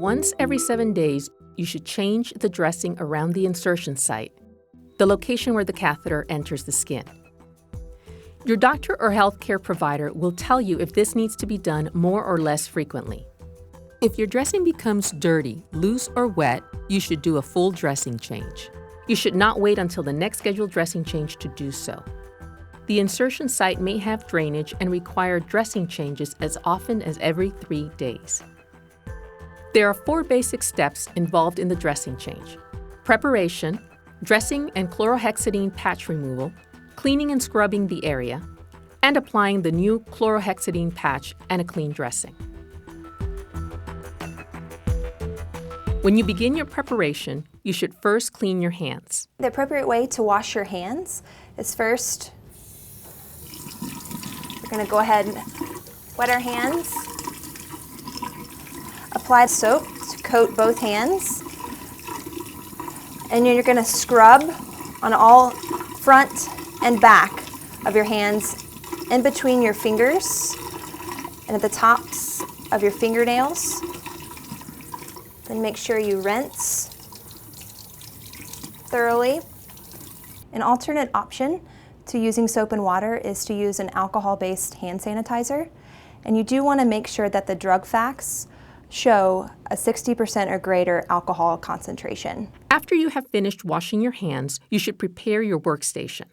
once every 7 days, you should change the dressing around the insertion site, the location where the catheter enters the skin. Your doctor or healthcare provider will tell you if this needs to be done more or less frequently. If your dressing becomes dirty, loose, or wet, you should do a full dressing change. You should not wait until the next scheduled dressing change to do so. The insertion site may have drainage and require dressing changes as often as every 3 days. There are 4 basic steps involved in the dressing change: preparation, dressing and chlorhexidine patch removal, cleaning and scrubbing the area, and applying the new chlorhexidine patch and a clean dressing. When you begin your preparation, you should first clean your hands. The appropriate way to wash your hands is first, we're going to go ahead and wet our hands, apply soap to coat both hands, and then you're going to scrub on all front and back of your hands, in between your fingers and at the tops of your fingernails. Then make sure you rinse thoroughly. An alternate option to using soap and water is to use an alcohol-based hand sanitizer. And you do want to make sure that the drug facts show a 60% or greater alcohol concentration. After you have finished washing your hands, you should prepare your workstation.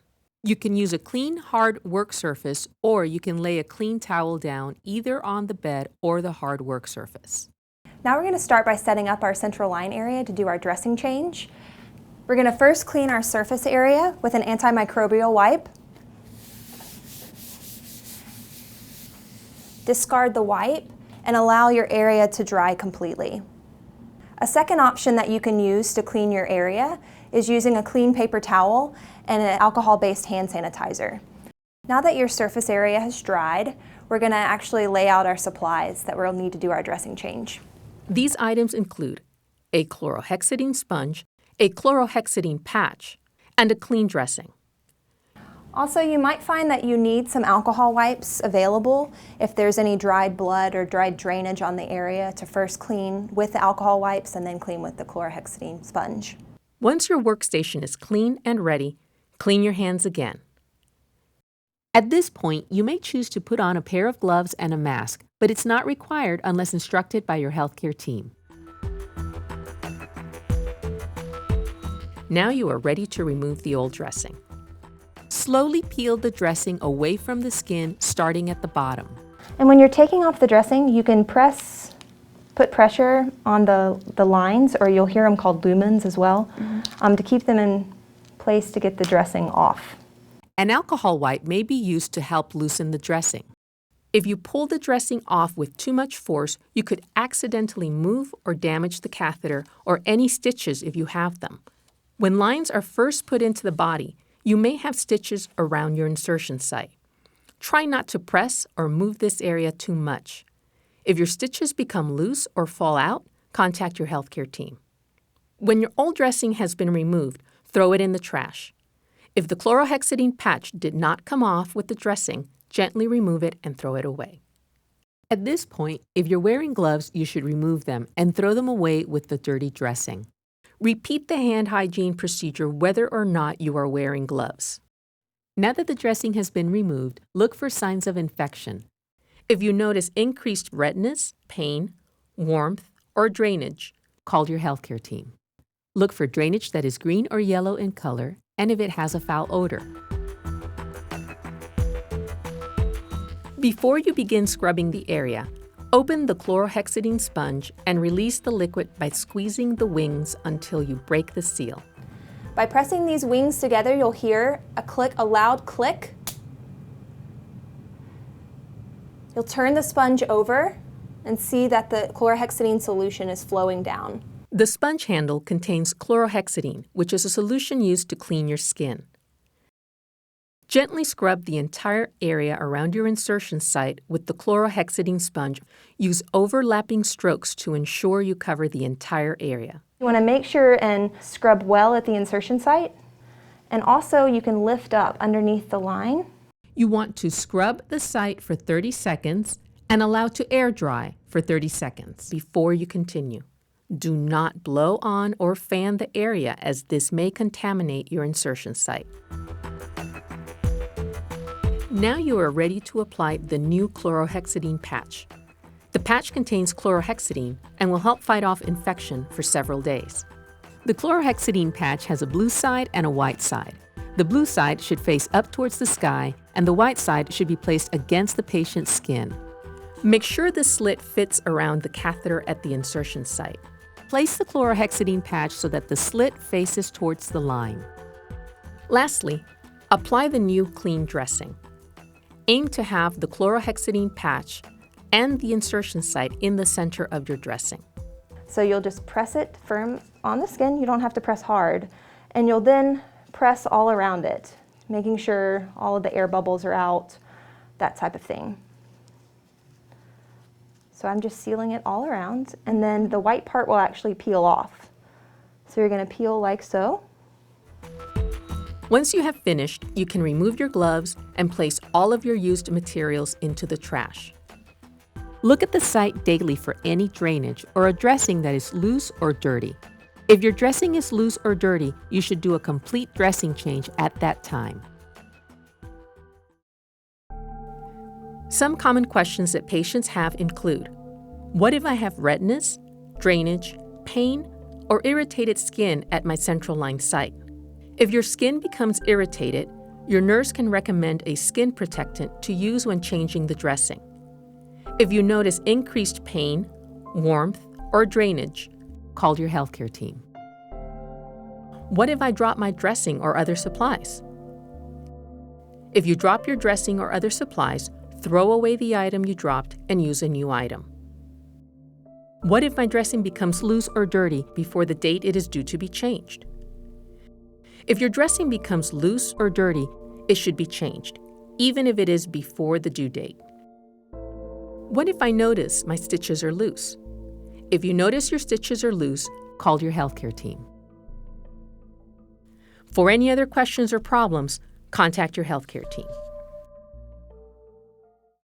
You can use a clean, hard work surface, or you can lay a clean towel down either on the bed or the hard work surface. Now we're going to start by setting up our central line area to do our dressing change. We're going to first clean our surface area with an antimicrobial wipe. Discard the wipe and allow your area to dry completely. A second option that you can use to clean your area is using a clean paper towel and an alcohol-based hand sanitizer. Now that your surface area has dried, we're going to actually lay out our supplies that we'll need to do our dressing change. These items include a chlorhexidine sponge, a chlorhexidine patch, and a clean dressing. Also, you might find that you need some alcohol wipes available if there's any dried blood or dried drainage on the area, to first clean with the alcohol wipes and then clean with the chlorhexidine sponge. Once your workstation is clean and ready, clean your hands again. At this point, you may choose to put on a pair of gloves and a mask, but it's not required unless instructed by your healthcare team. Now you are ready to remove the old dressing. Slowly peel the dressing away from the skin, starting at the bottom. And when you're taking off the dressing, you can put pressure on the lines, or you'll hear them called lumens as well, to keep them in place to get the dressing off. An alcohol wipe may be used to help loosen the dressing. If you pull the dressing off with too much force, you could accidentally move or damage the catheter or any stitches if you have them. When lines are first put into the body, you may have stitches around your insertion site. Try not to press or move this area too much. If your stitches become loose or fall out, contact your healthcare team. When your old dressing has been removed, throw it in the trash. If the chlorhexidine patch did not come off with the dressing, gently remove it and throw it away. At this point, if you're wearing gloves, you should remove them and throw them away with the dirty dressing. Repeat the hand hygiene procedure whether or not you are wearing gloves. Now that the dressing has been removed, look for signs of infection. If you notice increased redness, pain, warmth, or drainage, call your healthcare team. Look for drainage that is green or yellow in color, and if it has a foul odor. Before you begin scrubbing the area, open the chlorhexidine sponge and release the liquid by squeezing the wings until you break the seal. By pressing these wings together, you'll hear a loud click. You'll turn the sponge over and see that the chlorhexidine solution is flowing down. The sponge handle contains chlorhexidine, which is a solution used to clean your skin. Gently scrub the entire area around your insertion site with the chlorhexidine sponge. Use overlapping strokes to ensure you cover the entire area. You want to make sure and scrub well at the insertion site, and also you can lift up underneath the line. You want to scrub the site for 30 seconds and allow to air dry for 30 seconds before you continue. Do not blow on or fan the area, as this may contaminate your insertion site. Now you are ready to apply the new chlorhexidine patch. The patch contains chlorhexidine and will help fight off infection for several days. The chlorhexidine patch has a blue side and a white side. The blue side should face up towards the sky, and the white side should be placed against the patient's skin. Make sure the slit fits around the catheter at the insertion site. Place the chlorhexidine patch so that the slit faces towards the line. Lastly, apply the new clean dressing. Aim to have the chlorhexidine patch and the insertion site in the center of your dressing. So you'll just press it firm on the skin. You don't have to press hard. And you'll then press all around it, making sure all of the air bubbles are out, that type of thing. So I'm just sealing it all around, and then the white part will actually peel off. So you're going to peel like so. Once you have finished, you can remove your gloves and place all of your used materials into the trash. Look at the site daily for any drainage or a dressing that is loose or dirty. If your dressing is loose or dirty, you should do a complete dressing change at that time. Some common questions that patients have include: what if I have redness, drainage, pain, or irritated skin at my central line site? If your skin becomes irritated, your nurse can recommend a skin protectant to use when changing the dressing. If you notice increased pain, warmth, or drainage, call your healthcare team. What if I drop my dressing or other supplies? If you drop your dressing or other supplies, throw away the item you dropped and use a new item. What if my dressing becomes loose or dirty before the date it is due to be changed? If your dressing becomes loose or dirty, it should be changed, even if it is before the due date. What if I notice my stitches are loose? If you notice your stitches are loose, call your healthcare team. For any other questions or problems, contact your healthcare team.